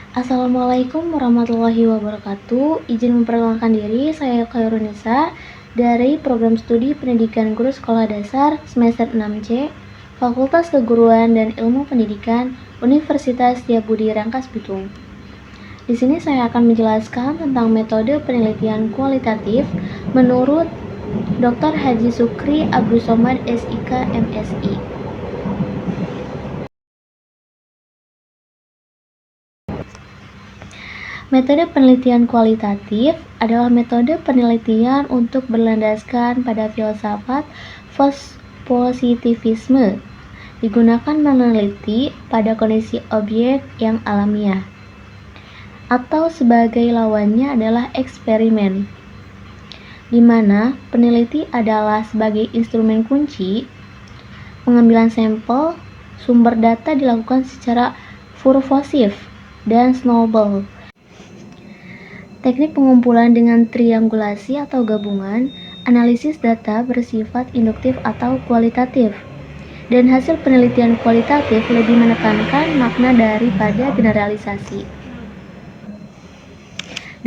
Assalamualaikum warahmatullahi wabarakatuh. Izin memperkenalkan diri, saya Khairunisa dari Program Studi Pendidikan Guru Sekolah Dasar semester 6C, Fakultas Keguruan dan Ilmu Pendidikan, Universitas Setiabudi Rangkas Bitung. Di sini saya akan menjelaskan tentang metode penelitian kualitatif menurut Dr. Haji Sukri Abdus Somad SIK MSI. Metode penelitian kualitatif adalah metode penelitian untuk berlandaskan pada filsafat positivisme, digunakan meneliti pada kondisi objek yang alamiah, atau sebagai lawannya adalah eksperimen, di mana peneliti adalah sebagai instrumen kunci. Pengambilan sampel sumber data dilakukan secara purposif dan snowball. Teknik pengumpulan dengan triangulasi atau gabungan, analisis data bersifat induktif atau kualitatif, dan hasil penelitian kualitatif lebih menekankan makna daripada generalisasi.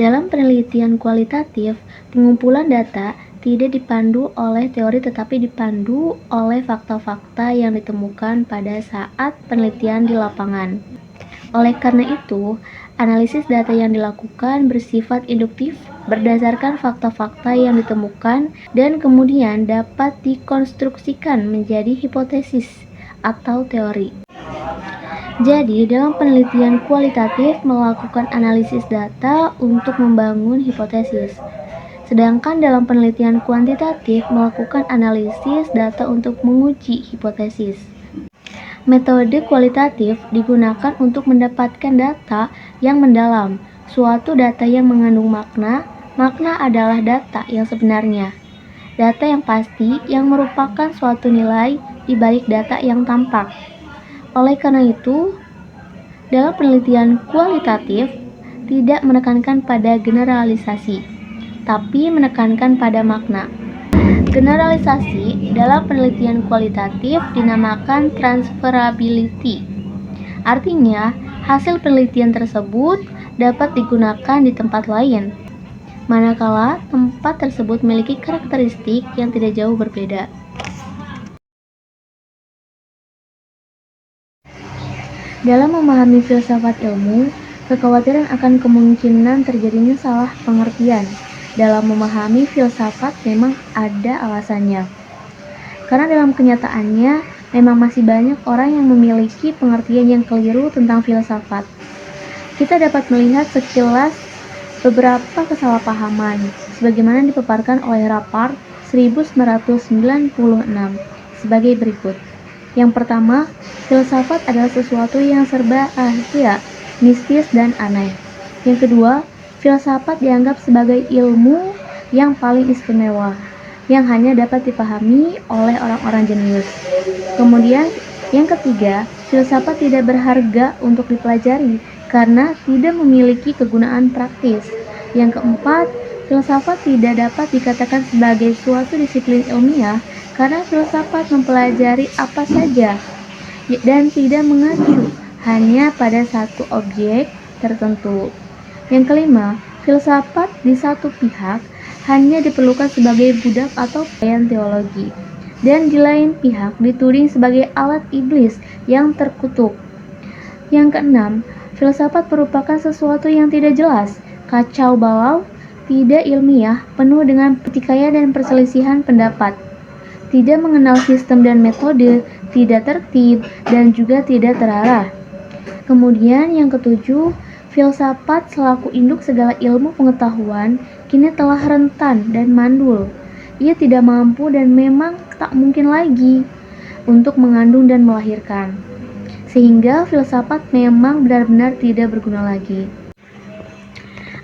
Dalam penelitian kualitatif, pengumpulan data tidak dipandu oleh teori tetapi dipandu oleh fakta-fakta yang ditemukan pada saat penelitian di lapangan. Oleh karena itu, analisis data yang dilakukan bersifat induktif berdasarkan fakta-fakta yang ditemukan dan kemudian dapat dikonstruksikan menjadi hipotesis atau teori. Jadi, dalam penelitian kualitatif melakukan analisis data untuk membangun hipotesis. Sedangkan dalam penelitian kuantitatif melakukan analisis data untuk menguji hipotesis. Metode kualitatif digunakan untuk mendapatkan data yang mendalam, suatu data yang mengandung makna. Makna adalah data yang sebenarnya, data yang pasti yang merupakan suatu nilai di balik data yang tampak. Oleh karena itu, dalam penelitian kualitatif tidak menekankan pada generalisasi, tapi menekankan pada makna. Generalisasi dalam penelitian kualitatif dinamakan transferability. Artinya, hasil penelitian tersebut dapat digunakan di tempat lain, manakala tempat tersebut memiliki karakteristik yang tidak jauh berbeda. Dalam memahami filsafat ilmu, kekhawatiran akan kemungkinan terjadinya salah pengertian. Dalam memahami filsafat memang ada alasannya. Karena dalam kenyataannya memang masih banyak orang yang memiliki pengertian yang keliru tentang filsafat. Kita dapat melihat sekilas beberapa kesalahpahaman sebagaimana dipaparkan oleh Rappard 1996 sebagai berikut. Yang pertama, filsafat adalah sesuatu yang serba rahasia, mistis dan aneh. Yang kedua, filsafat dianggap sebagai ilmu yang paling istimewa, yang hanya dapat dipahami oleh orang-orang jenius. Kemudian, yang ketiga, filsafat tidak berharga untuk dipelajari karena tidak memiliki kegunaan praktis. Yang keempat, filsafat tidak dapat dikatakan sebagai suatu disiplin ilmiah karena filsafat mempelajari apa saja dan tidak mengacu hanya pada satu objek tertentu. Yang kelima, filsafat di satu pihak hanya diperlukan sebagai budak atau pelayan teologi, dan di lain pihak dituding sebagai alat iblis yang terkutuk. Yang keenam, filsafat merupakan sesuatu yang tidak jelas, kacau balau, tidak ilmiah, penuh dengan pertikaian dan perselisihan pendapat, tidak mengenal sistem dan metode, tidak tertib, dan juga tidak terarah. Kemudian yang ketujuh, filsafat selaku induk segala ilmu pengetahuan kini telah rentan dan mandul. Ia tidak mampu dan memang tak mungkin lagi untuk mengandung dan melahirkan. Sehingga filsafat memang benar-benar tidak berguna lagi.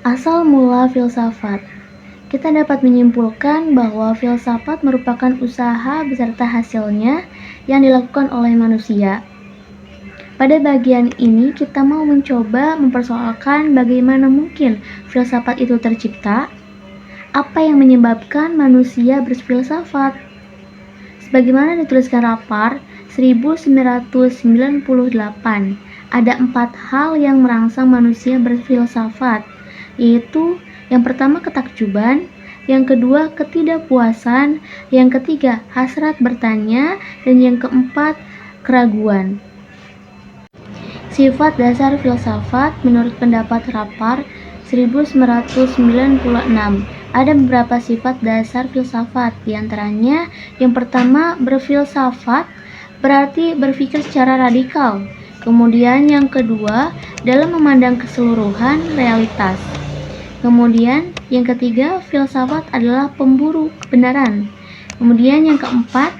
Asal mula filsafat. Kita dapat menyimpulkan bahwa filsafat merupakan usaha beserta hasilnya yang dilakukan oleh manusia. Pada bagian ini kita mau mencoba mempersoalkan bagaimana mungkin filsafat itu tercipta, apa yang menyebabkan manusia berfilsafat. Sebagaimana dituliskan Rappard 1998, Ada 4 hal yang merangsang manusia berfilsafat, yaitu yang pertama ketakjuban, yang kedua ketidakpuasan, yang ketiga hasrat bertanya, dan yang keempat keraguan. Sifat dasar filsafat menurut pendapat Rappard 1996. Ada beberapa sifat dasar filsafat, diantaranya yang pertama berfilsafat berarti berpikir secara radikal. Kemudian yang kedua dalam memandang keseluruhan realitas. Kemudian yang ketiga filsafat adalah pemburu kebenaran. Kemudian yang keempat,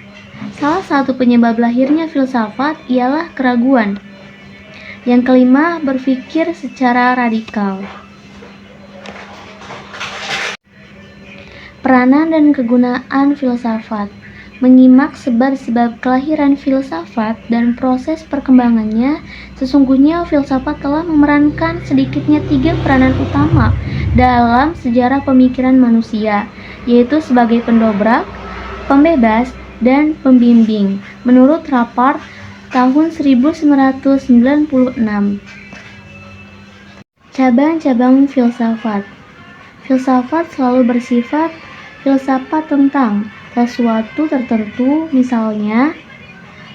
salah satu penyebab lahirnya filsafat ialah keraguan. Yang kelima, berpikir secara radikal. Peranan dan kegunaan filsafat. Menyimak sebab-sebab kelahiran filsafat dan proses perkembangannya, sesungguhnya filsafat telah memerankan sedikitnya 3 peranan utama dalam sejarah pemikiran manusia, yaitu sebagai pendobrak, pembebas, dan pembimbing, menurut Rappard tahun 1996. Cabang-cabang filsafat. Filsafat selalu bersifat filsafat tentang sesuatu tertentu, misalnya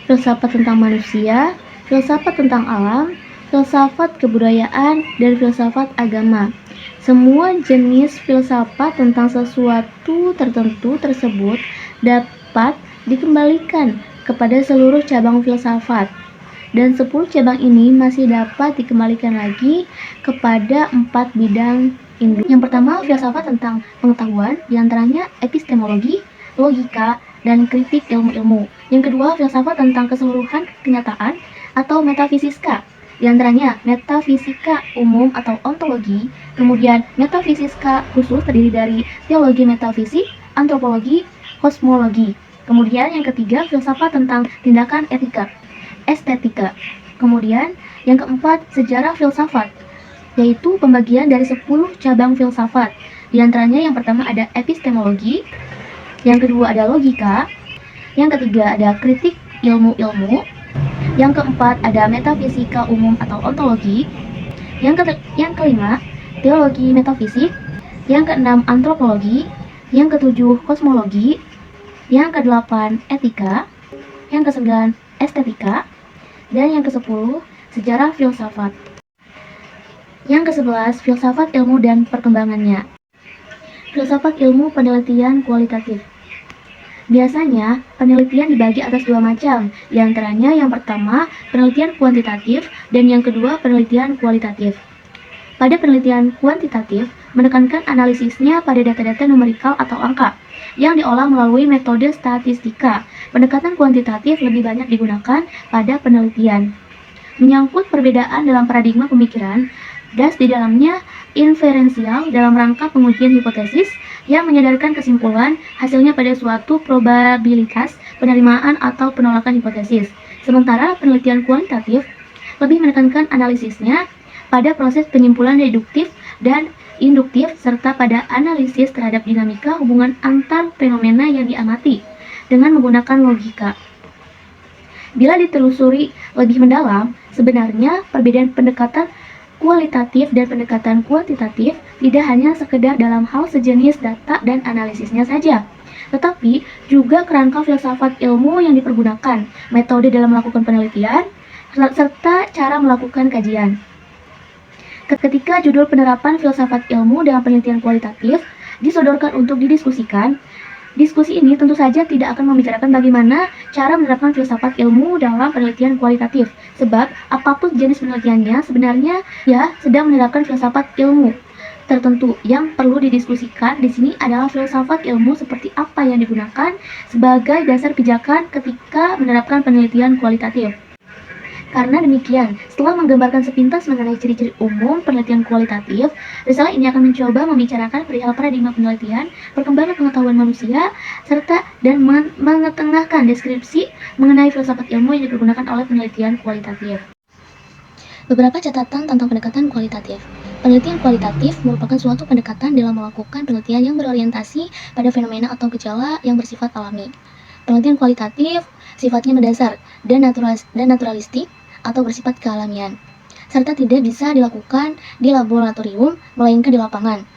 filsafat tentang manusia, filsafat tentang alam, filsafat kebudayaan, dan filsafat agama. Semua jenis filsafat tentang sesuatu tertentu tersebut dapat dikembalikan kepada seluruh cabang filsafat, dan 10 cabang ini masih dapat dikembalikan lagi kepada 4 bidang induk. Yang pertama, filsafat tentang pengetahuan, diantaranya epistemologi, logika, dan kritik ilmu-ilmu. Yang kedua, filsafat tentang keseluruhan kenyataan atau metafisika, diantaranya metafisika umum atau ontologi. Kemudian metafisika khusus terdiri dari teologi metafisik, antropologi, kosmologi. Kemudian yang ketiga, filsafat tentang tindakan etika, estetika. Kemudian yang keempat, sejarah filsafat, yaitu pembagian dari 10 cabang filsafat. Diantaranya yang pertama ada epistemologi, yang kedua ada logika, yang ketiga ada kritik ilmu-ilmu, yang keempat ada metafisika umum atau ontologi, yang kelima teologi metafisik, yang keenam antropologi, yang ketujuh kosmologi, yang kedelapan etika, yang kesembilan estetika, dan yang kesepuluh sejarah filsafat. Yang ke-11 filsafat ilmu dan perkembangannya. Filsafat ilmu penelitian kualitatif. Biasanya, penelitian dibagi atas 2 macam, diantaranya yang pertama, penelitian kuantitatif, dan yang kedua, penelitian kualitatif. Pada penelitian kuantitatif, menekankan analisisnya pada data-data numerikal atau angka, yang diolah melalui metode statistika. Pendekatan kuantitatif lebih banyak digunakan pada penelitian. Menyangkut perbedaan dalam paradigma pemikiran, das di dalamnya inferensial dalam rangka pengujian hipotesis yang menyadarkan kesimpulan hasilnya pada suatu probabilitas penerimaan atau penolakan hipotesis. Sementara penelitian kualitatif lebih menekankan analisisnya pada proses penyimpulan deduktif dan induktif serta pada analisis terhadap dinamika hubungan antar fenomena yang diamati dengan menggunakan logika. Bila ditelusuri lebih mendalam, sebenarnya perbedaan pendekatan kualitatif dan pendekatan kuantitatif tidak hanya sekedar dalam hal sejenis data dan analisisnya saja, tetapi juga kerangka filsafat ilmu yang dipergunakan, metode dalam melakukan penelitian, serta cara melakukan kajian. Ketika judul penerapan filsafat ilmu dalam penelitian kualitatif disodorkan untuk didiskusikan, diskusi ini tentu saja tidak akan membicarakan bagaimana cara menerapkan filsafat ilmu dalam penelitian kualitatif, sebab apapun jenis penelitiannya sebenarnya sedang menerapkan filsafat ilmu tertentu. Yang perlu didiskusikan di sini adalah filsafat ilmu seperti apa yang digunakan sebagai dasar pijakan ketika menerapkan penelitian kualitatif. Karena demikian, setelah menggambarkan sepintas mengenai ciri-ciri umum penelitian kualitatif, risalah ini akan mencoba membicarakan perihal paradigma penelitian, perkembangan pengetahuan manusia, serta dan mengetengahkan deskripsi mengenai filsafat ilmu yang dipergunakan oleh penelitian kualitatif. Beberapa catatan tentang pendekatan kualitatif. Penelitian kualitatif merupakan suatu pendekatan dalam melakukan penelitian yang berorientasi pada fenomena atau gejala yang bersifat alami. Penelitian kualitatif sifatnya mendasar dan naturalistik, atau bersifat kealamian, serta tidak bisa dilakukan di laboratorium, melainkan di lapangan.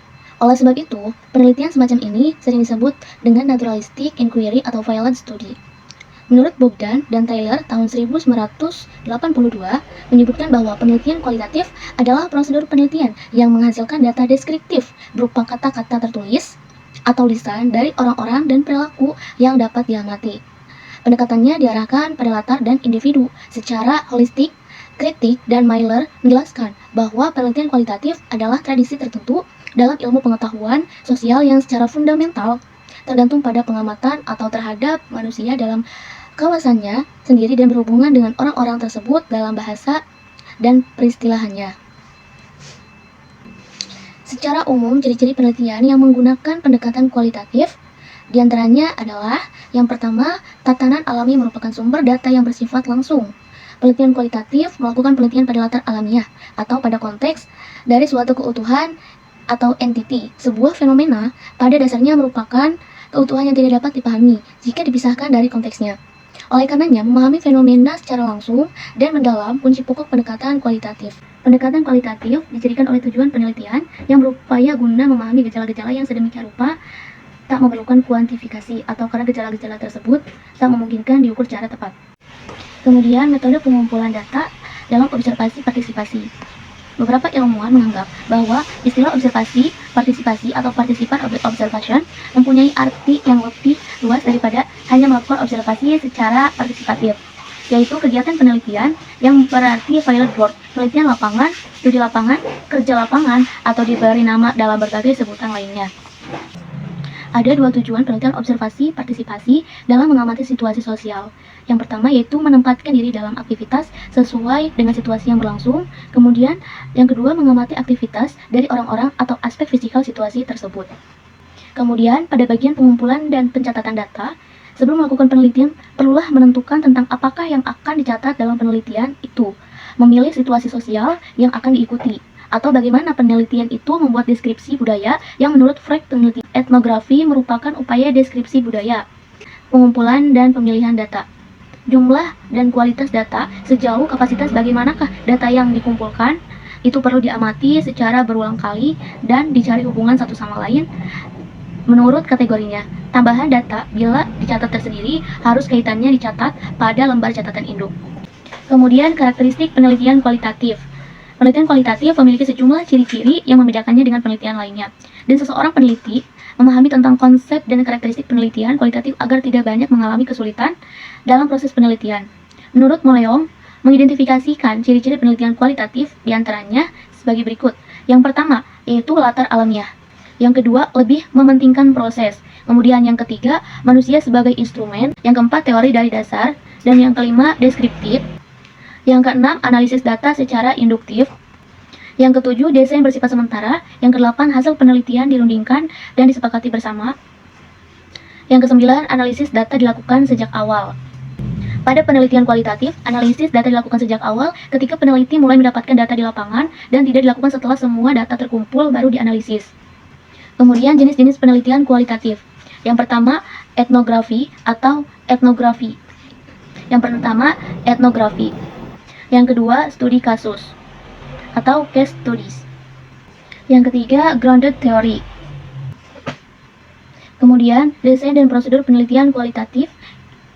Oleh sebab itu, penelitian semacam ini sering disebut dengan naturalistic inquiry atau field study. Menurut Bogdan dan Taylor tahun 1982 menyebutkan bahwa penelitian kualitatif adalah prosedur penelitian yang menghasilkan data deskriptif berupa kata-kata tertulis atau lisan dari orang-orang dan perilaku yang dapat diamati. Pendekatannya diarahkan pada latar dan individu secara holistik. Kritik dan Mailer menjelaskan bahwa penelitian kualitatif adalah tradisi tertentu dalam ilmu pengetahuan sosial yang secara fundamental tergantung pada pengamatan atau terhadap manusia dalam kawasannya sendiri dan berhubungan dengan orang-orang tersebut dalam bahasa dan peristilahannya. Secara umum, ciri-ciri penelitian yang menggunakan pendekatan kualitatif diantaranya adalah yang pertama, tatanan alami merupakan sumber data yang bersifat langsung. Penelitian kualitatif melakukan penelitian pada latar alamiah atau pada konteks dari suatu keutuhan atau entiti. Sebuah fenomena pada dasarnya merupakan keutuhan yang tidak dapat dipahami jika dipisahkan dari konteksnya. Oleh karenanya, memahami fenomena secara langsung dan mendalam kunci pokok pendekatan kualitatif. Pendekatan kualitatif dicirikan oleh tujuan penelitian yang berupaya guna memahami gejala-gejala yang sedemikian rupa tak memerlukan kuantifikasi atau karena gejala-gejala tersebut tak memungkinkan diukur secara tepat. Kemudian, metode pengumpulan data dalam observasi partisipasi. Beberapa ilmuwan menganggap bahwa istilah observasi, partisipasi, atau participan observation mempunyai arti yang lebih luas daripada hanya melakukan observasi secara partisipatif, yaitu kegiatan penelitian yang berarti field work, penelitian lapangan, studi lapangan, kerja lapangan, atau diberi nama dalam berbagai sebutan lainnya. Ada dua tujuan penelitian observasi partisipasi dalam mengamati situasi sosial. Yang pertama yaitu menempatkan diri dalam aktivitas sesuai dengan situasi yang berlangsung. Kemudian yang kedua mengamati aktivitas dari orang-orang atau aspek fisikal situasi tersebut. Kemudian pada bagian pengumpulan dan pencatatan data, sebelum melakukan penelitian perlulah menentukan tentang apakah yang akan dicatat dalam penelitian itu, memilih situasi sosial yang akan diikuti, atau bagaimana penelitian itu membuat deskripsi budaya yang menurut Frank penelitian etnografi merupakan upaya deskripsi budaya. Pengumpulan dan pemilihan data. Jumlah dan kualitas data, sejauh kapasitas bagaimanakah data yang dikumpulkan, itu perlu diamati secara berulang kali dan dicari hubungan satu sama lain menurut kategorinya. Tambahan data bila dicatat tersendiri harus kaitannya dicatat pada lembar catatan induk. Kemudian karakteristik penelitian kualitatif. Penelitian kualitatif memiliki sejumlah ciri-ciri yang membedakannya dengan penelitian lainnya. Dan seseorang peneliti memahami tentang konsep dan karakteristik penelitian kualitatif agar tidak banyak mengalami kesulitan dalam proses penelitian. Menurut Moleong, mengidentifikasikan ciri-ciri penelitian kualitatif diantaranya sebagai berikut. Yang pertama, yaitu latar alamiah. Yang kedua, lebih mementingkan proses. Kemudian yang ketiga, manusia sebagai instrumen. Yang keempat, teori dari dasar. Dan yang kelima, deskriptif. Yang keenam, analisis data secara induktif. Yang ketujuh, desain bersifat sementara. Yang kedelapan, hasil penelitian dirundingkan dan disepakati bersama. Yang kesembilan, analisis data dilakukan sejak awal. Pada penelitian kualitatif, analisis data dilakukan sejak awal ketika peneliti mulai mendapatkan data di lapangan dan tidak dilakukan setelah semua data terkumpul baru dianalisis. Kemudian jenis-jenis penelitian kualitatif. Yang pertama, etnografi atau etnografi. Yang pertama, etnografi. Yang kedua, studi kasus atau case studies. Yang ketiga, grounded theory. Kemudian, desain dan prosedur penelitian kualitatif,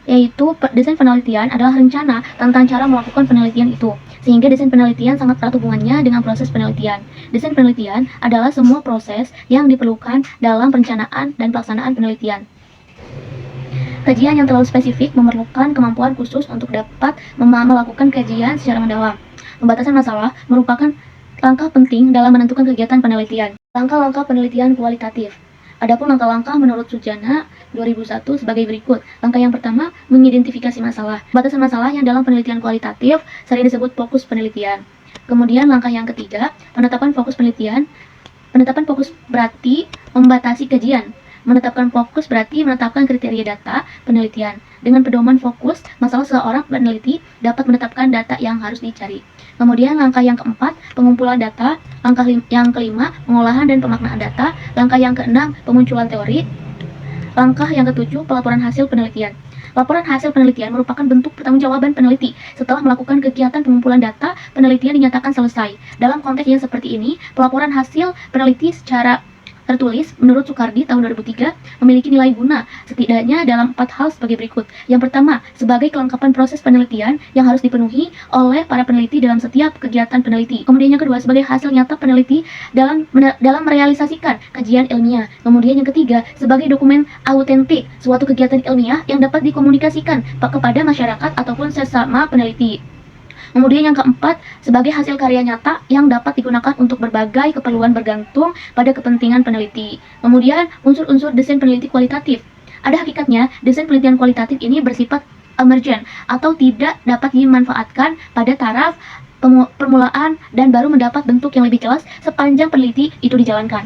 yaitu desain penelitian adalah rencana tentang cara melakukan penelitian itu, sehingga desain penelitian sangat erat hubungannya dengan proses penelitian. Desain penelitian adalah semua proses yang diperlukan dalam perencanaan dan pelaksanaan penelitian. Kajian yang terlalu spesifik memerlukan kemampuan khusus untuk dapat melakukan kajian secara mendalam. Pembatasan masalah merupakan langkah penting dalam menentukan kegiatan penelitian. Langkah-langkah penelitian kualitatif. Adapun langkah-langkah menurut Sujana 2001 sebagai berikut. Langkah yang pertama, mengidentifikasi masalah. Batasan masalah yang dalam penelitian kualitatif sering disebut fokus penelitian. Kemudian langkah yang ketiga, penetapan fokus penelitian. Penetapan fokus berarti membatasi kajian. Menetapkan fokus berarti menetapkan kriteria data penelitian. Dengan pedoman fokus, masalah seorang peneliti dapat menetapkan data yang harus dicari. Kemudian langkah yang keempat, pengumpulan data. Langkah yang kelima, pengolahan dan pemaknaan data. Langkah yang keenam, pemunculan teori. Langkah yang ketujuh, pelaporan hasil penelitian. Laporan hasil penelitian merupakan bentuk pertanggungjawaban peneliti setelah melakukan kegiatan pengumpulan data penelitian dinyatakan selesai. Dalam konteks yang seperti ini, pelaporan hasil peneliti secara tertulis menurut Soekardi tahun 2003 memiliki nilai guna setidaknya dalam 4 hal sebagai berikut. Yang pertama, sebagai kelengkapan proses penelitian yang harus dipenuhi oleh para peneliti dalam setiap kegiatan peneliti. Kemudian yang kedua, sebagai hasil nyata peneliti dalam merealisasikan kajian ilmiah. Kemudian yang ketiga, sebagai dokumen autentik suatu kegiatan ilmiah yang dapat dikomunikasikan kepada masyarakat ataupun sesama peneliti. Kemudian yang keempat, sebagai hasil karya nyata yang dapat digunakan untuk berbagai keperluan bergantung pada kepentingan peneliti. Kemudian, unsur-unsur desain peneliti kualitatif. Ada hakikatnya, desain penelitian kualitatif ini bersifat emergent atau tidak dapat dimanfaatkan pada taraf permulaan dan baru mendapat bentuk yang lebih jelas sepanjang peneliti itu dijalankan.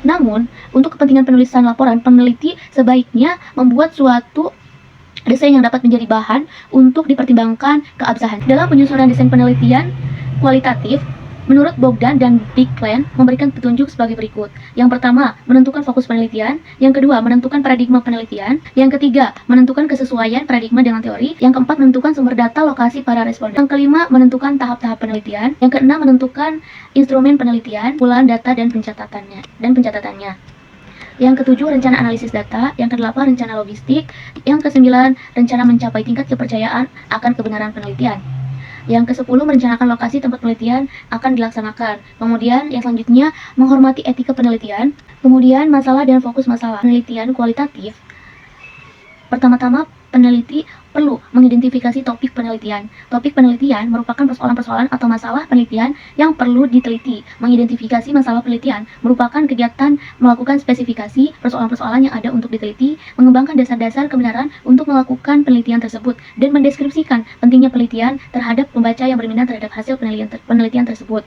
Namun, untuk kepentingan penulisan laporan, peneliti sebaiknya membuat suatu desain yang dapat menjadi bahan untuk dipertimbangkan keabsahan. Dalam penyusunan desain penelitian kualitatif, menurut Bogdan dan Bicklin memberikan petunjuk sebagai berikut. Yang pertama, menentukan fokus penelitian. Yang kedua, menentukan paradigma penelitian. Yang ketiga, menentukan kesesuaian paradigma dengan teori. Yang keempat, menentukan sumber data lokasi para responden. Yang kelima, menentukan tahap-tahap penelitian. Yang keenam, menentukan instrumen penelitian, kumpulan data dan pencatatannya. Yang ketujuh, rencana analisis data. Yang kedelapan, rencana logistik. Yang kesembilan, rencana mencapai tingkat kepercayaan akan kebenaran penelitian. Yang kesepuluh, merencanakan lokasi tempat penelitian akan dilaksanakan. Kemudian yang selanjutnya, menghormati etika penelitian. Kemudian masalah dan fokus masalah penelitian kualitatif. Pertama-tama, peneliti perlu mengidentifikasi topik penelitian. Topik penelitian merupakan persoalan-persoalan atau masalah penelitian yang perlu diteliti. Mengidentifikasi masalah penelitian merupakan kegiatan melakukan spesifikasi persoalan-persoalan yang ada untuk diteliti, mengembangkan dasar-dasar kebenaran untuk melakukan penelitian tersebut, dan mendeskripsikan pentingnya penelitian terhadap pembaca yang berminat terhadap hasil penelitian tersebut.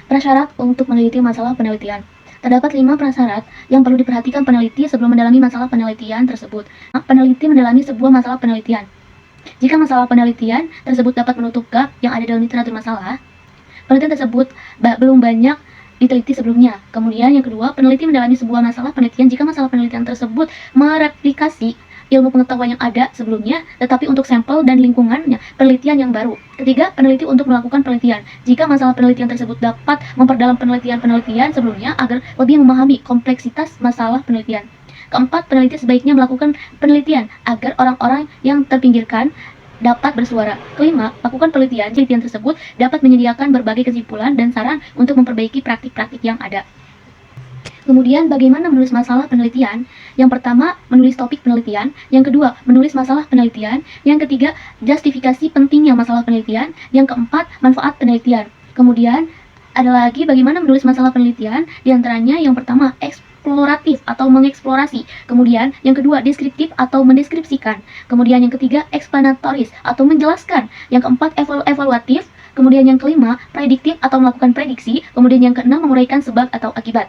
Prasyarat untuk meneliti masalah penelitian. Terdapat 5 prasyarat yang perlu diperhatikan peneliti sebelum mendalami masalah penelitian tersebut. Peneliti mendalami sebuah masalah penelitian. Jika masalah penelitian tersebut dapat menutup gap yang ada dalam literatur masalah, penelitian tersebut belum banyak diteliti sebelumnya. Kemudian yang kedua, peneliti mendalami sebuah masalah penelitian jika masalah penelitian tersebut mereplikasi ilmu pengetahuan yang ada sebelumnya, tetapi untuk sampel dan lingkungannya penelitian yang baru. Ketiga, peneliti untuk melakukan penelitian. Jika masalah penelitian tersebut dapat memperdalam penelitian sebelumnya agar lebih memahami kompleksitas masalah penelitian. Keempat, peneliti sebaiknya melakukan penelitian agar orang-orang yang terpinggirkan dapat bersuara. Kelima, lakukan penelitian tersebut dapat menyediakan berbagai kesimpulan dan saran untuk memperbaiki praktik-praktik yang ada. Kemudian, bagaimana menulis masalah penelitian? Yang pertama, menulis topik penelitian. Yang kedua, menulis masalah penelitian. Yang ketiga, justifikasi pentingnya masalah penelitian. Yang keempat, manfaat penelitian. Kemudian, ada lagi bagaimana menulis masalah penelitian. Di antaranya, yang pertama, eksploratif atau mengeksplorasi. Kemudian, yang kedua, deskriptif atau mendeskripsikan. Kemudian, yang ketiga, eksplanatoris atau menjelaskan. Yang keempat, evaluatif. Kemudian, yang kelima, prediktif atau melakukan prediksi. Kemudian, yang keenam, menguraikan sebab atau akibat.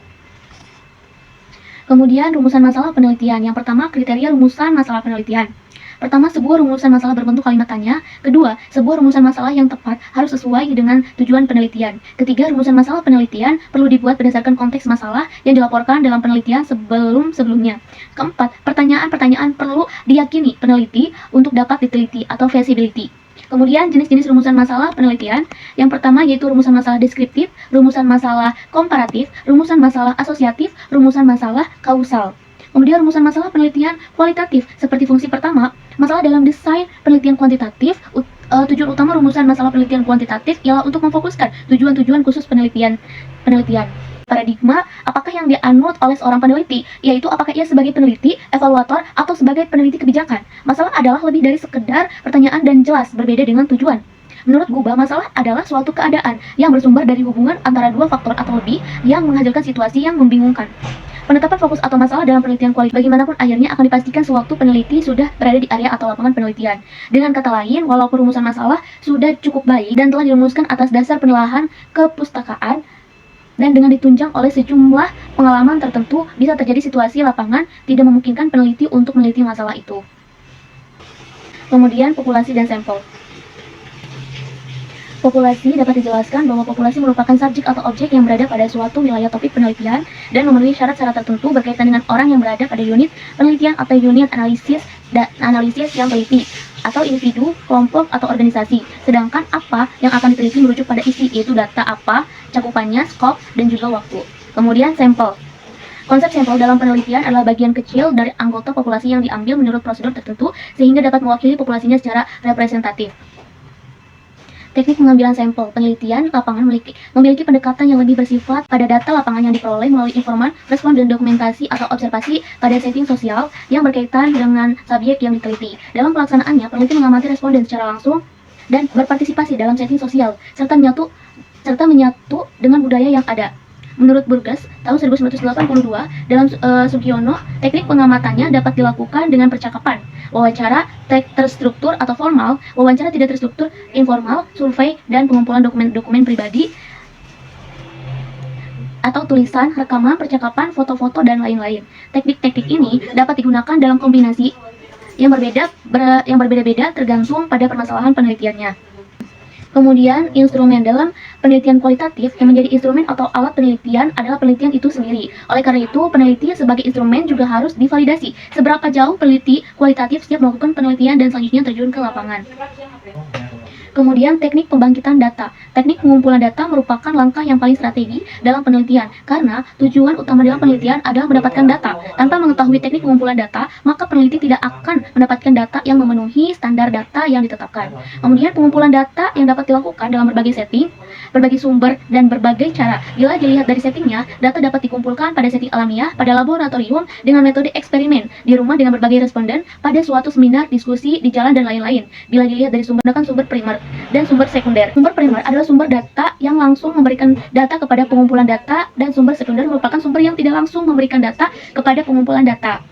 Kemudian, rumusan masalah penelitian. Yang pertama, kriteria rumusan masalah penelitian. Pertama, sebuah rumusan masalah berbentuk kalimat tanya. Kedua, sebuah rumusan masalah yang tepat harus sesuai dengan tujuan penelitian. Ketiga, rumusan masalah penelitian perlu dibuat berdasarkan konteks masalah yang dilaporkan dalam penelitian sebelumnya. Keempat, pertanyaan-pertanyaan perlu diyakini peneliti untuk dapat diteliti atau feasibility. Kemudian jenis-jenis rumusan masalah penelitian. Yang pertama yaitu rumusan masalah deskriptif, rumusan masalah komparatif, rumusan masalah asosiatif, rumusan masalah kausal. Kemudian rumusan masalah penelitian kualitatif seperti fungsi pertama, masalah dalam desain penelitian kuantitatif. Tujuan utama rumusan masalah penelitian kuantitatif ialah untuk memfokuskan tujuan-tujuan khusus penelitian. Paradigma, apakah yang dianut oleh seorang peneliti, yaitu apakah ia sebagai peneliti, evaluator, atau sebagai peneliti kebijakan. Masalah adalah lebih dari sekedar pertanyaan dan jelas berbeda dengan tujuan. Menurut Guba, masalah adalah suatu keadaan yang bersumber dari hubungan antara dua faktor atau lebih yang menghasilkan situasi yang membingungkan. Penetapan fokus atau masalah dalam penelitian kualitatif bagaimanapun akhirnya akan dipastikan sewaktu peneliti sudah berada di area atau lapangan penelitian. Dengan kata lain, walaupun rumusan masalah sudah cukup baik dan telah dirumuskan atas dasar penelaahan kepustakaan, dan dengan ditunjang oleh sejumlah pengalaman tertentu, bisa terjadi situasi lapangan tidak memungkinkan peneliti untuk meneliti masalah itu. Kemudian, populasi dan sampel. Populasi dapat dijelaskan bahwa populasi merupakan subjek atau objek yang berada pada suatu wilayah topik penelitian dan memenuhi syarat-syarat tertentu berkaitan dengan orang yang berada pada unit penelitian atau unit analisis yang teliti, atau individu, kelompok, atau organisasi. Sedangkan apa yang akan diteliti merujuk pada isi, yaitu data apa, cakupannya, skop, dan juga waktu. Kemudian sampel. Konsep sampel dalam penelitian adalah bagian kecil dari anggota populasi yang diambil menurut prosedur tertentu sehingga dapat mewakili populasinya secara representatif. Teknik pengambilan sampel penelitian lapangan memiliki pendekatan yang lebih bersifat pada data lapangan yang diperoleh melalui informan, respon, dan dokumentasi atau observasi pada setting sosial yang berkaitan dengan subjek yang diteliti. Dalam pelaksanaannya, peneliti mengamati responden secara langsung dan berpartisipasi dalam setting sosial, serta menyatu dengan budaya yang ada. Menurut Burgess, tahun 1982, dalam Sugiono, teknik pengamatannya dapat dilakukan dengan percakapan, wawancara terstruktur atau formal, wawancara tidak terstruktur, informal, survei, dan pengumpulan dokumen pribadi atau tulisan, rekaman, percakapan, foto-foto, dan lain-lain. Teknik-teknik ini dapat digunakan dalam kombinasi yang berbeda-beda tergantung pada permasalahan penelitiannya. Kemudian, instrumen dalam penelitian kualitatif yang menjadi instrumen atau alat penelitian adalah penelitian itu sendiri. Oleh karena itu, peneliti sebagai instrumen juga harus divalidasi. Seberapa jauh peneliti kualitatif siap melakukan penelitian dan selanjutnya terjun ke lapangan. Kemudian, teknik pembangkitan data. Teknik pengumpulan data merupakan langkah yang paling strategi dalam penelitian, karena tujuan utama dalam penelitian adalah mendapatkan data. Tanpa mengetahui teknik pengumpulan data, maka peneliti tidak akan mendapatkan data yang memenuhi standar data yang ditetapkan. Kemudian, pengumpulan data yang dapat dilakukan dalam berbagai setting, berbagai sumber, dan berbagai cara. Bila dilihat dari settingnya, data dapat dikumpulkan pada setting alamiah, pada laboratorium, dengan metode eksperimen, di rumah dengan berbagai responden, pada suatu seminar, diskusi, di jalan, dan lain-lain. Bila dilihat dari sumber primer dan sumber sekunder. Sumber primer adalah sumber data yang langsung memberikan data kepada pengumpulan data, dan sumber sekunder merupakan sumber yang tidak langsung memberikan data kepada pengumpulan data.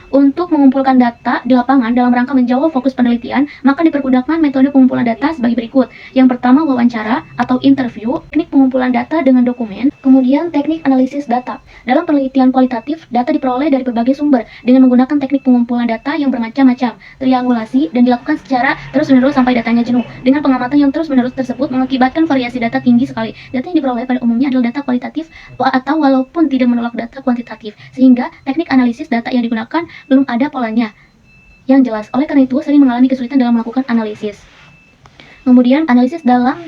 Untuk mengumpulkan data di lapangan dalam rangka menjawab fokus penelitian, maka dipergunakan metode pengumpulan data sebagai berikut. Yang pertama, wawancara atau interview, teknik pengumpulan data dengan dokumen, kemudian teknik analisis data. Dalam penelitian kualitatif, data diperoleh dari berbagai sumber dengan menggunakan teknik pengumpulan data yang bermacam-macam, triangulasi, dan dilakukan secara terus-menerus sampai datanya jenuh. Dengan pengamatan yang terus-menerus tersebut mengakibatkan variasi data tinggi sekali. Data yang diperoleh pada umumnya adalah data kualitatif atau walaupun tidak menolak data kuantitatif, sehingga teknik analisis data yang digunakan belum ada polanya yang jelas. Oleh karena itu, sering mengalami kesulitan dalam melakukan analisis. Kemudian, analisis data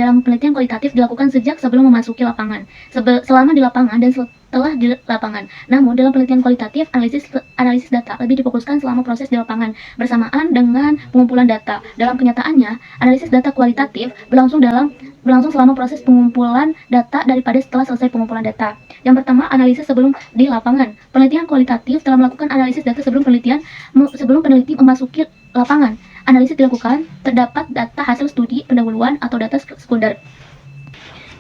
dalam penelitian kualitatif dilakukan sejak sebelum memasuki lapangan, selama di lapangan, dan setelah di lapangan. Namun, dalam penelitian kualitatif, analisis data lebih difokuskan selama proses di lapangan, bersamaan dengan pengumpulan data. Dalam kenyataannya, analisis data kualitatif berlangsung selama proses pengumpulan data daripada setelah selesai pengumpulan data. Yang pertama, analisis sebelum di lapangan. Penelitian kualitatif telah melakukan analisis data sebelum peneliti memasuki lapangan. Analisis dilakukan, terdapat data hasil studi pendahuluan atau data sekunder.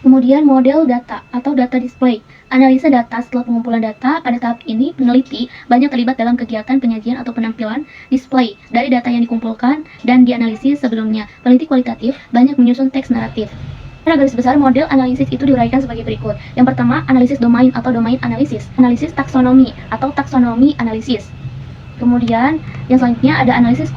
Kemudian model data atau data display. Analisa data setelah pengumpulan data. Pada tahap ini, peneliti banyak terlibat dalam kegiatan penyajian atau penampilan display dari data yang dikumpulkan dan dianalisis sebelumnya. Peneliti kualitatif banyak menyusun teks naratif. Pada garis besar, model analisis itu diuraikan sebagai berikut. Yang pertama, analisis domain atau domain analisis. Analisis taksonomi atau taksonomi analisis. Kemudian, yang selanjutnya ada analisis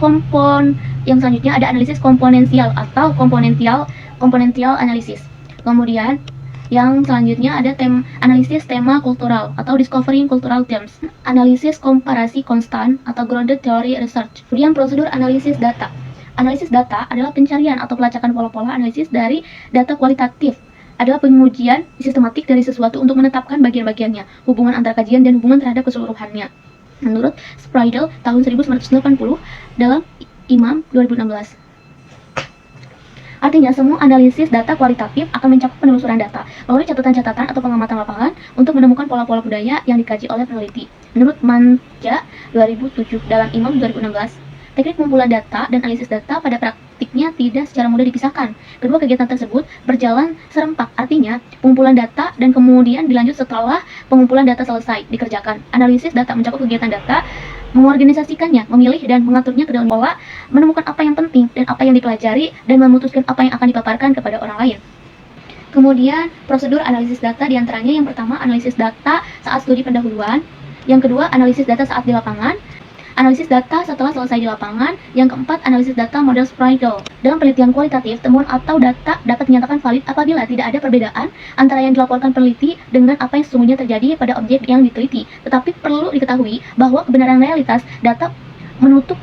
komponensial atau komponential analisis. Kemudian, yang selanjutnya ada analisis tema kultural atau discovering cultural terms. Analisis komparasi konstan atau grounded theory research. Kemudian, prosedur analisis data. Analisis data adalah pencarian atau pelacakan pola-pola analisis dari data kualitatif. Adalah pengujian sistematik dari sesuatu untuk menetapkan bagian-bagiannya, hubungan antar kajian, dan hubungan terhadap keseluruhannya. Menurut Spreidel tahun 1980 dalam Imam 2016. Artinya, semua analisis data kualitatif akan mencakup penelusuran data melalui catatan-catatan atau pengamatan lapangan untuk menemukan pola-pola budaya yang dikaji oleh peneliti. Menurut Manja 2007 dalam Imam 2016, teknik pengumpulan data dan analisis data pada praktiknya tidak secara mudah dipisahkan. Kedua kegiatan tersebut berjalan serempak, artinya pengumpulan data dan kemudian dilanjut setelah pengumpulan data selesai dikerjakan. Analisis data mencakup kegiatan data, mengorganisasikannya, memilih dan mengaturnya ke dalam pola, menemukan apa yang penting dan apa yang dipelajari, dan memutuskan apa yang akan dipaparkan kepada orang lain. Kemudian, prosedur analisis data diantaranya yang pertama, analisis data saat studi pendahuluan. Yang kedua, analisis data saat di lapangan. Analisis data setelah selesai di lapangan. Yang keempat, analisis data model Sprague. Dalam penelitian kualitatif, temuan atau data dapat dinyatakan valid apabila tidak ada perbedaan antara yang dilaporkan peneliti dengan apa yang sesungguhnya terjadi pada objek yang diteliti. Tetapi perlu diketahui bahwa kebenaran realitas data menutup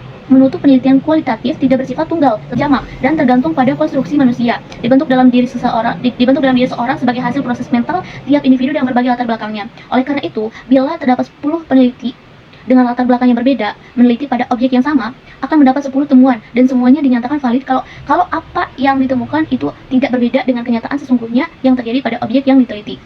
penelitian kualitatif tidak bersifat tunggal, jamak, dan tergantung pada konstruksi manusia. Dibentuk dalam diri seorang sebagai hasil proses mental tiap individu yang berbagai latar belakangnya. Oleh karena itu, bila terdapat 10 peneliti dengan latar belakang yang berbeda meneliti pada objek yang sama, akan mendapat 10 temuan dan semuanya dinyatakan valid kalau apa yang ditemukan itu tidak berbeda dengan kenyataan sesungguhnya yang terjadi pada objek yang diteliti.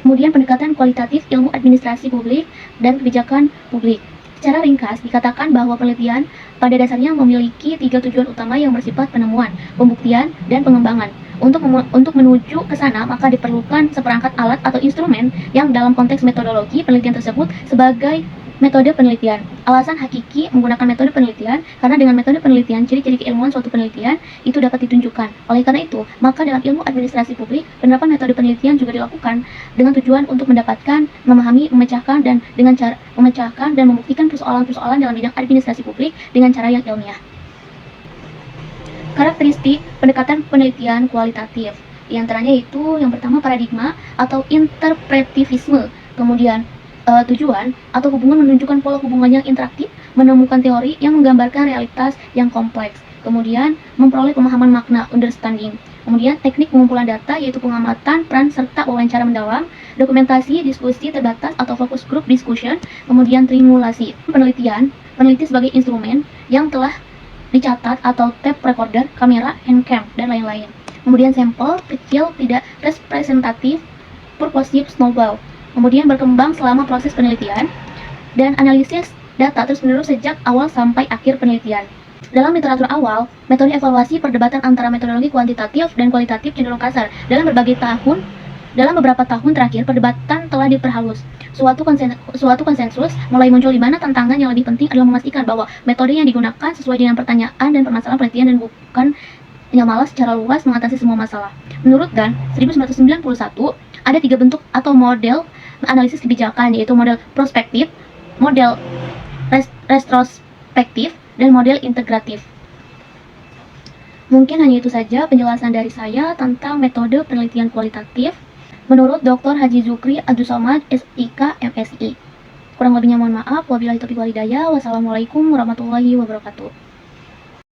Kemudian pendekatan kualitatif ilmu administrasi publik dan kebijakan publik. Secara ringkas, dikatakan bahwa penelitian pada dasarnya memiliki 3 tujuan utama yang bersifat penemuan, pembuktian, dan pengembangan. Untuk menuju ke sana, maka diperlukan seperangkat alat atau instrumen yang dalam konteks metodologi penelitian tersebut sebagai metode penelitian. Alasan hakiki menggunakan metode penelitian karena dengan metode penelitian ciri-ciri keilmuan suatu penelitian itu dapat ditunjukkan. Oleh karena itu, maka dalam ilmu administrasi publik, penerapan metode penelitian juga dilakukan dengan tujuan untuk mendapatkan, memahami, memecahkan dan membuktikan persoalan-persoalan dalam bidang administrasi publik dengan cara yang ilmiah. Karakteristik pendekatan penelitian kualitatif. Di antaranya itu yang pertama paradigma atau interpretivisme, kemudian tujuan atau hubungan menunjukkan pola hubungan yang interaktif, menemukan teori yang menggambarkan realitas yang kompleks, kemudian memperoleh pemahaman makna understanding, kemudian teknik pengumpulan data yaitu pengamatan, peran serta wawancara mendalam, dokumentasi, diskusi terbatas atau focus group discussion, kemudian trimulasi. Peneliti sebagai instrumen yang telah dicatat atau tape recorder, kamera, handcam, dan lain-lain. Kemudian sampel kecil tidak representatif, purposive snowball. Kemudian berkembang selama proses penelitian dan analisis data terus-menerus sejak awal sampai akhir penelitian. Dalam literatur awal, metode evaluasi perdebatan antara metodologi kuantitatif dan kualitatif cenderung kasar. Dalam beberapa tahun terakhir, perdebatan telah diperhalus. Suatu konsensus mulai muncul di mana tantangan yang lebih penting adalah memastikan bahwa metode yang digunakan sesuai dengan pertanyaan dan permasalahan penelitian dan bukan hanya malah secara luas mengatasi semua masalah. Menurut Gunn, 1991, ada 3 bentuk atau model analisis kebijakan, yaitu model prospektif, model retrospektif, dan model integratif. Mungkin hanya itu saja penjelasan dari saya tentang metode penelitian kualitatif menurut Dr. Haji Zukri Abdul Somad, SIK, MSI. Kurang lebihnya mohon maaf. Wabillahi taufiq wal hidayah. Wassalamualaikum warahmatullahi wabarakatuh.